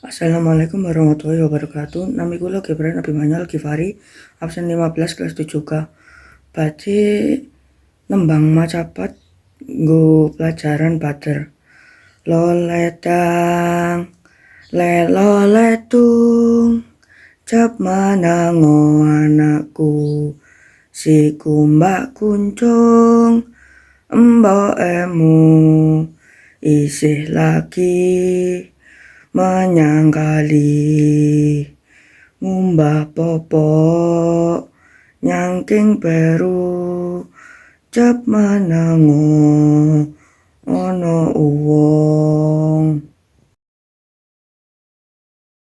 Assalamualaikum warahmatullahi wabarakatuh. Nami kula Gibran Abimanyu Al-Ghifari, absen 15 kelas 7K. Badhe nembang macapat nggo pelajaran bader. Loledang leloletung cap manango anakku, si kumbak kuncung embokemu isih lagi menyangkali ngumbah popok nyangking peru cap manango ono uwong.